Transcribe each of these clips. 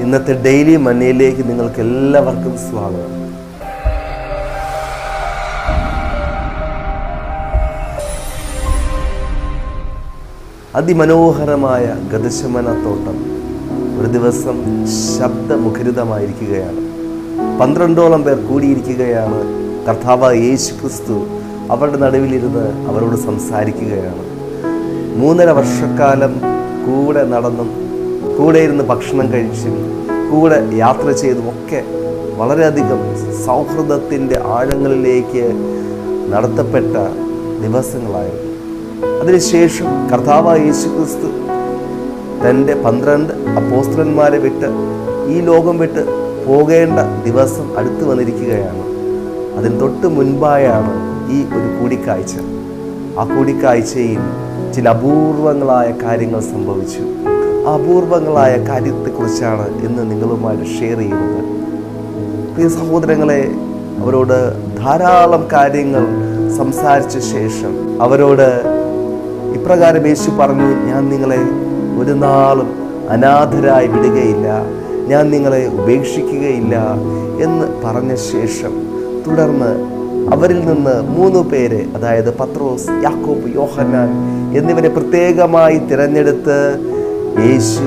ഇന്നത്തെ ഡെയിലി മന്നയിലേക്ക് നിങ്ങൾക്ക് എല്ലാവർക്കും സ്വാഗതം. അതിമനോഹരമായ ഗതശമനത്തോട്ടം ഒരു ദിവസം ശബ്ദമുഖരിതമായിരിക്കുകയാണ്. 12ഓളം പേർ കൂടിയിരിക്കുകയാണ്. കർത്താവ് യേശു ക്രിസ്തു അവരുടെ നടുവിലിരുന്ന് അവരോട് സംസാരിക്കുകയാണ്. 3.5 വർഷക്കാലം കൂടെ നടന്നും കൂടെ ഇരുന്ന് ഭക്ഷണം കഴിച്ചും കൂടെ യാത്ര ചെയ്തുമൊക്കെ വളരെയധികം സൗഹൃദത്തിൻ്റെ ആഴങ്ങളിലേക്ക് നടത്തപ്പെട്ട ദിവസങ്ങളായിരുന്നു. അതിനുശേഷം കർത്താവായ യേശു ക്രിസ്തു തൻ്റെ 12 അപ്പോസ്തലന്മാരെ വിട്ട് ഈ ലോകം വിട്ട് പോകേണ്ട ദിവസം അടുത്ത് വന്നിരിക്കുകയാണ്. അതിന് തൊട്ട് മുൻപായാണ് ഈ ഒരു കൂടിക്കാഴ്ച. ആ കൂടിക്കാഴ്ചയിൽ ചില അപൂർവങ്ങളായ കാര്യങ്ങൾ സംഭവിച്ചു. ആ അപൂർവങ്ങളായ കാര്യത്തെക്കുറിച്ചാണ് ഇന്ന് നിങ്ങളുമായിട്ട് ഷെയർ ചെയ്യുന്നത്. പ്രിയ സഹോദരങ്ങളെ, അവരോട് ധാരാളം കാര്യങ്ങൾ സംസാരിച്ച ശേഷം അവരോട് ഇപ്രകാരം യേശു പറഞ്ഞു, ഞാൻ നിങ്ങളെ ഒരു നാളും അനാഥരായി വിടുകയില്ല, ഞാൻ നിങ്ങളെ ഉപേക്ഷിക്കുകയില്ല എന്ന് പറഞ്ഞ ശേഷം തുടർന്ന് അവരിൽ നിന്ന് 3 പേരെ, അതായത് പത്രോസ്, യാക്കോബ്, യോഹന്നാൻ എന്നിവരെ പ്രത്യേകമായി തിരഞ്ഞെടുത്ത് യേശു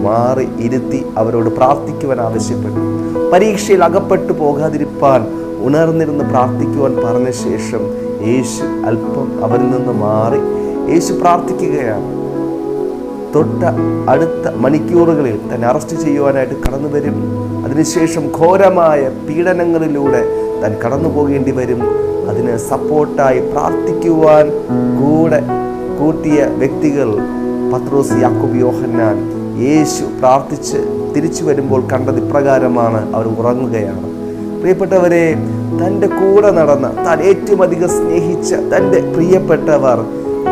മാറി ഇരുത്തി അവരോട് പ്രാർത്ഥിക്കുവാൻ ആവശ്യപ്പെട്ടു. പരീക്ഷയിൽ അകപ്പെട്ടു പോകാതിരിപ്പാൻ ഉണർന്നിരുന്ന് പ്രാർത്ഥിക്കുവാൻ പറഞ്ഞ ശേഷം യേശു അല്പം അവരിൽ നിന്ന് മാറി യേശു പ്രാർത്ഥിക്കുകയാണ്. തൊട്ട അടുത്ത മണിക്കൂറുകളിൽ തന്നെ അറസ്റ്റ് ചെയ്യുവാനായിട്ട് കടന്നു വരും. അതിനുശേഷം ഘോരമായ പീഡനങ്ങളിലൂടെ താൻ കടന്നു പോകേണ്ടി വരും. അതിന് സപ്പോർട്ടായി പ്രാർത്ഥിക്കുവാൻ കൂടെ കൂട്ടിയ വ്യക്തികൾ പത്രോസ്, യാക്കോബ്, യോഹന്നാൻ. യേശു പ്രാർത്ഥിച്ച് തിരിച്ചു വരുമ്പോൾ കണ്ടത് ഇപ്രകാരമാണ്, അവർ ഉറങ്ങുകയാണ്. പ്രിയപ്പെട്ടവരെ, തൻ്റെ കൂടെ നടന്ന, താൻ ഏറ്റവും അധികം സ്നേഹിച്ച തൻ്റെ പ്രിയപ്പെട്ടവർ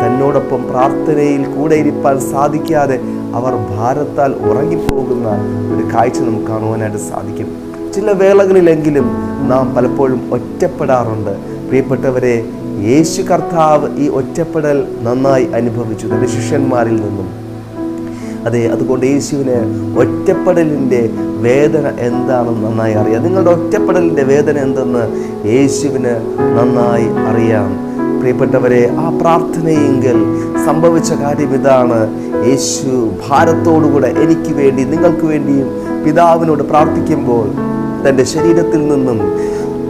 തന്നോടൊപ്പം പ്രാർത്ഥനയിൽ കൂടെ ഇരിപ്പാൻ സാധിക്കാതെ അവർ ഭാരത്താൽ ഉറങ്ങിപ്പോകുന്ന ഒരു കാഴ്ച നമുക്ക് കാണുവാനായിട്ട് സാധിക്കും. ചില വേളകളിലെങ്കിലും നാം പലപ്പോഴും ഒറ്റപ്പെടാറുണ്ട്. പ്രിയപ്പെട്ടവരെ, യേശു കർത്താവ് ഈ ഒറ്റപ്പെടൽ നന്നായി അനുഭവിച്ചു തൻ്റെ ശിഷ്യന്മാരിൽ നിന്നും. അതെ, അതുകൊണ്ട് യേശുവിന് ഒറ്റപ്പെടലിൻ്റെ വേദന എന്താണെന്ന് നന്നായി അറിയാം. നിങ്ങളുടെ ഒറ്റപ്പെടലിൻ്റെ വേദന എന്തെന്ന് യേശുവിന് നന്നായി അറിയാം. പ്രിയപ്പെട്ടവരെ, ആ പ്രാർത്ഥനയെങ്കിൽ സംഭവിച്ച കാര്യം ഇതാണ്. യേശു ഭാരത്തോടുകൂടെ എനിക്ക് വേണ്ടി, നിങ്ങൾക്ക് വേണ്ടിയും പിതാവിനോട് പ്രാർത്ഥിക്കുമ്പോൾ തൻ്റെ ശരീരത്തിൽ നിന്നും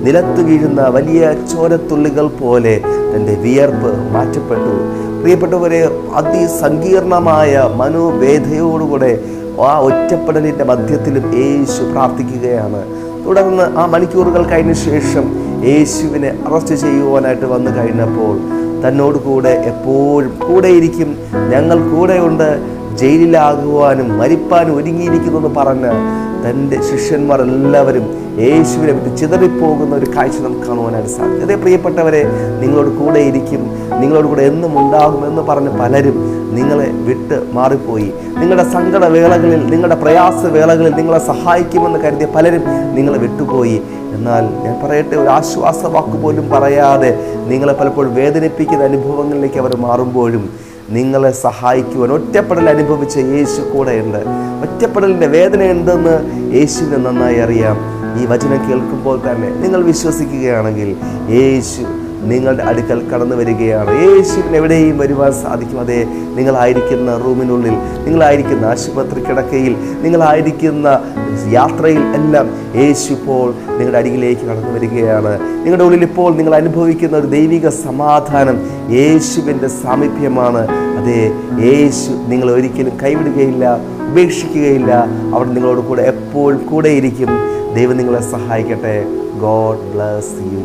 നിലത്ത് വീഴുന്ന വലിയ ചോരത്തുള്ളികൾ പോലെ തൻ്റെ വിയർപ്പ് മാറ്റപ്പെട്ടു. പ്രിയപ്പെട്ടവരെ, അതിസങ്കീർണമായ മനോവേദയോടുകൂടെ ആ ഒറ്റപ്പെടലിൻ്റെ മധ്യത്തിലും യേശു പ്രാർത്ഥിക്കുകയാണ്. തുടർന്ന് ആ മണിക്കൂറുകൾ കഴിഞ്ഞ ശേഷം യേശുവിനെ അറസ്റ്റ് ചെയ്യുവാനായിട്ട് വന്നു കഴിഞ്ഞപ്പോൾ തന്നോട് കൂടെ എപ്പോഴും കൂടെയിരിക്കും, ഞങ്ങൾ കൂടെയുണ്ട്, ജയിലിലാകുവാനും മരിപ്പാനും ഒരുങ്ങിയിരിക്കുന്നു എന്ന് പറഞ്ഞ് തൻ്റെ ശിഷ്യന്മാർ എല്ലാവരും യേശുവിനെ വിട്ട് ചിതറിപ്പോകുന്ന ഒരു കാഴ്ച നമുക്ക് കാണുവാനായിട്ട് സാധിക്കും. അതേ പ്രിയപ്പെട്ടവരെ, നിങ്ങളോട് കൂടെ ഇരിക്കും, നിങ്ങളോട് കൂടെ എന്നും ഉണ്ടാകുമെന്ന് പറഞ്ഞ് പലരും നിങ്ങളെ വിട്ട് മാറിപ്പോയി. നിങ്ങളുടെ സങ്കട വേളകളിൽ, നിങ്ങളുടെ പ്രയാസ വേളകളിൽ നിങ്ങളെ സഹായിക്കുമെന്ന് കരുതിയ പലരും നിങ്ങളെ വിട്ടുപോയി. എന്നാൽ ഞാൻ പറയട്ടെ, ഒരു ആശ്വാസ വാക്ക് പോലും പറയാതെ നിങ്ങളെ പലപ്പോഴും വേദനിപ്പിക്കുന്ന അനുഭവങ്ങളിലേക്ക് അവർ മാറുമ്പോഴും നിങ്ങളെ സഹായിക്കുവാൻ ഒറ്റപ്പെടൽ അനുഭവിച്ച യേശു കൂടെയുണ്ട്. ഒറ്റപ്പെടലിൻ്റെ വേദന എന്തെന്ന് യേശുവിന് നന്നായി അറിയാം. ഈ വചനം കേൾക്കുമ്പോൾ തന്നെ നിങ്ങൾ വിശ്വസിക്കുകയാണെങ്കിൽ യേശു നിങ്ങളുടെ അടുക്കൽ കടന്നു വരികയാണ്. യേശുവിന് എവിടെയും വരുവാൻ സാധിക്കും. അതെ, നിങ്ങളായിരിക്കുന്ന റൂമിനുള്ളിൽ, നിങ്ങളായിരിക്കുന്ന ആശുപത്രി കിടക്കയിൽ, നിങ്ങളായിരിക്കുന്ന യാത്രയിൽ എല്ലാം യേശു ഇപ്പോൾ നിങ്ങളുടെ അരികിലേക്ക് കടന്നു വരികയാണ്. നിങ്ങളുടെ ഉള്ളിൽ ഇപ്പോൾ നിങ്ങൾ അനുഭവിക്കുന്ന ഒരു ദൈവിക സമാധാനം യേശുവിൻ്റെ സാമീപ്യമാണ്. അതെ, യേശു നിങ്ങളെ ഒരിക്കലും കൈവിടുകയില്ല, ഉപേക്ഷിക്കുകയില്ല. അവിടെ നിങ്ങളോട് കൂടെ എപ്പോഴും കൂടെയിരിക്കും. ദൈവം നിങ്ങളെ സഹായിക്കട്ടെ. God bless you.